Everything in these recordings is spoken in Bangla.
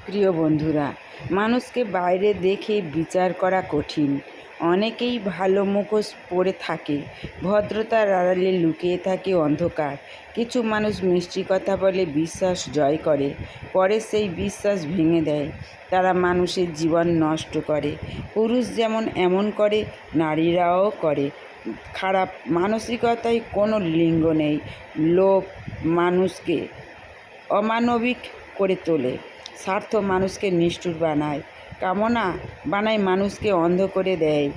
প্রিয় বন্ধুরা, মানুষকে বাইরে দেখে বিচার করা কঠিন। অনেকেই ভালো মুখোশ পরে থাকে, ভদ্রতার আড়ালে লুকিয়ে থাকে অন্ধকার। কিছু মানুষ মিষ্টি কথা বলে বিশ্বাস জয় করে, পরে সেই বিশ্বাস ভেঙে দেয়। তারা মানুষের জীবন নষ্ট করে। পুরুষ যেমন এমন করে, নারীরাও করে। খারাপ মানসিকতায় কোনো লিঙ্গ নেই। লোভ মানুষকে অমানবিক করে তোলে, স্বার্থ মানুষকে নিষ্ঠুর বানায়, কামনা বানায় মানুষকে অন্ধ করে দেয়।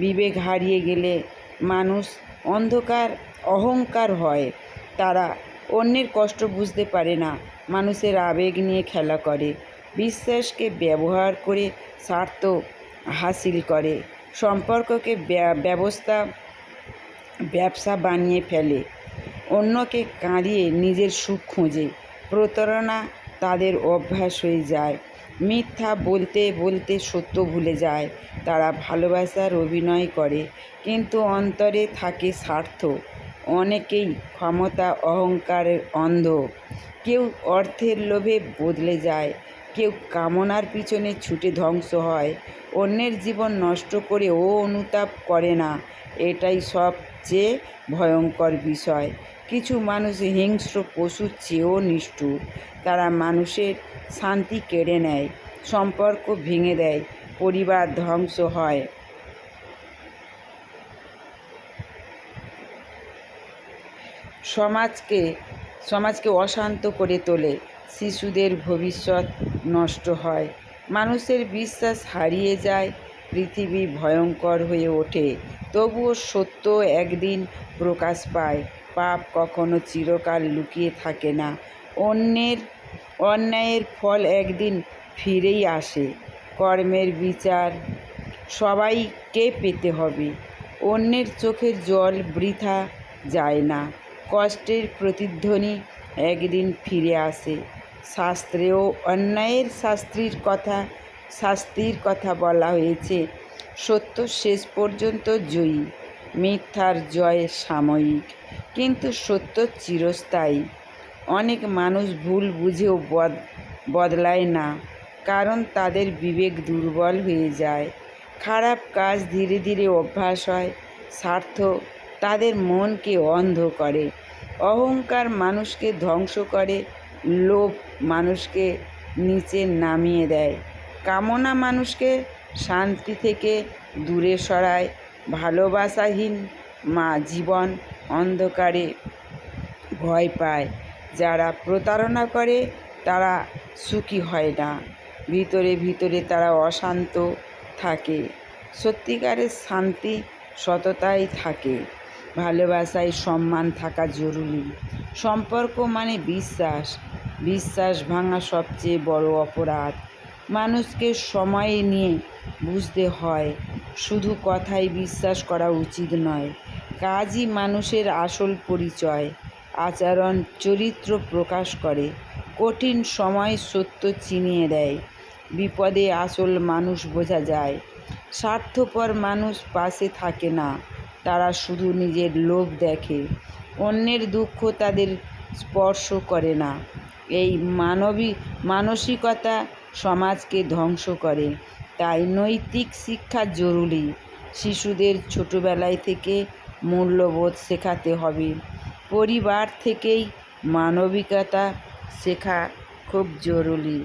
বিবেক হারিয়ে গেলে মানুষ অহংকার হয়। তারা অন্যের কষ্ট বুঝতে পারে না, মানুষের আবেগ নিয়ে খেলা করে, বিশ্বাসকে ব্যবহার করে স্বার্থ হাসিল করে, সম্পর্ককে ব্যবসা বানিয়ে ফেলে, অন্যকে কাঁদিয়ে নিজের সুখ খোঁজে। প্রতারণা তাদের অভ্যাস হয়ে যায়। মিথ্যা বলতে বলতে সত্য ভুলে যায়। তারা ভালোবাসার অভিনয় করে, কিন্তু অন্তরে থাকে স্বার্থ। অনেকেই ক্ষমতা অহংকারের অন্ধ। কেউ অর্থের লোভে বদলে যায়, কেউ কামনার পিছনে ছুটে ধ্বংস হয়। অন্যের জীবন নষ্ট করে ও অনুতাপ করে না, এটাই সবচেয়ে ভয়ঙ্কর বিষয়। কিছু মানুষ হিংস্র পশুর চেয়েও নিষ্ঠুর। তারা মানুষের শান্তি কেড়ে নেয়, সম্পর্ক ভেঙে দেয়, পরিবার ধ্বংস হয়। সমাজকে অশান্ত করে তোলে। শিশুদের ভবিষ্যৎ নষ্ট হয়, মানুষের বিশ্বাস হারিয়ে যায়, পৃথিবী ভয়ঙ্কর হয়ে ওঠে। তবুও সত্য একদিন প্রকাশ পায়। পাপ কখনো চিরকাল লুকিয়ে থাকে না। অন্যায়ের ফল একদিন ফিরেই আসে। কর্মের বিচার সবাইকে পেতে হবে। অন্যের চোখের জল বৃথা যায় না। কষ্টের প্রতিধ্বনি একদিন ফিরে আসে। শাস্ত্রেও অন্যায়ের শাস্তির কথা বলা হয়েছে। সত্য শেষ পর্যন্ত জয়ী। মিথ্যার জয় সাময়িক, কিন্তু সত্য চিরস্থায়ী। অনেক মানুষ ভুল বুঝেও বদলায় না, কারণ তাদের বিবেক দুর্বল হয়ে যায়। খারাপ কাজ ধীরে ধীরে অভ্যাস হয়। স্বার্থ তাদের মনকে অন্ধ করে। অহংকার মানুষকে ধ্বংস করে। লোভ মানুষকে নিচে নামিয়ে দেয়। কামনা মানুষকে শান্তি থেকে দূরে সরায়। ভালোবাসাহীন জীবন অন্ধকারে ভয় পায়। যারা প্রতারণা করে তারা সুখী হয় না, ভিতরে ভিতরে তারা অশান্ত থাকে। সত্যিকারের শান্তি সততায় থাকে। ভালোবাসায় সম্মান থাকা জরুরি। সম্পর্ক মানে বিশ্বাস ভাঙা সবচেয়ে বড় অপরাধ। মানুষকে সময় নিয়ে বুঝতে হয়। শুধু কথায় বিশ্বাস করা উচিত নয়। কাজই মানুষের আসল পরিচয়। আচরণ চরিত্র প্রকাশ করে। কঠিন সময় সত্য চিনিয়ে দেয়। বিপদে আসল মানুষ বোঝা যায়। স্বার্থপর মানুষ পাশে থাকে না, তারা শুধু নিজের লোভ দেখে। অন্যের দুঃখ তাদের স্পর্শ করে না। এই মানসিকতা সমাজকে ধ্বংস করে। তাই নৈতিক শিক্ষা জরুরি। শিশুদের ছোটবেলায় থেকে মূল্যবোধ শেখাতে হবে। পরিবার থেকেই মানবিকতা শেখা খুব জরুরি।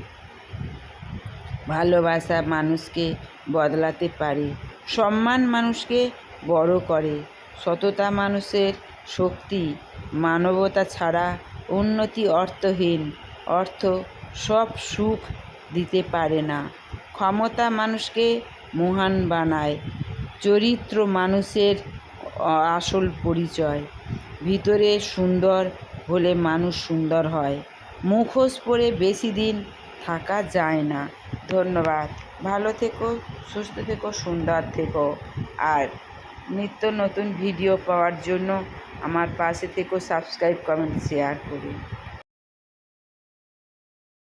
ভালোবাসা মানুষকে বদলাতে পারে। সম্মান মানুষকে বড় করে। সততা মানুষের শক্তি। মানবতা ছাড়া উন্নতি অর্থহীন। অর্থ সব সুখ দিতে পারে না। ক্ষমতা মানুষকে মহান বানায়। চরিত্র মানুষের আসল পরিচয়। ভিতরে সুন্দর হলে মানুষ সুন্দর হয়। মুখোশ পরে বেশি দিন থাকা যায় না। ধন্যবাদ। ভালো থেকো, সুস্থ থেকো, সুন্দর থেকো। আর নিত্য নতুন ভিডিও পাওয়ার জন্য আমার পাশে থেকো, সাবস্ক্রাইব, কমেন্ট, শেয়ার করুন।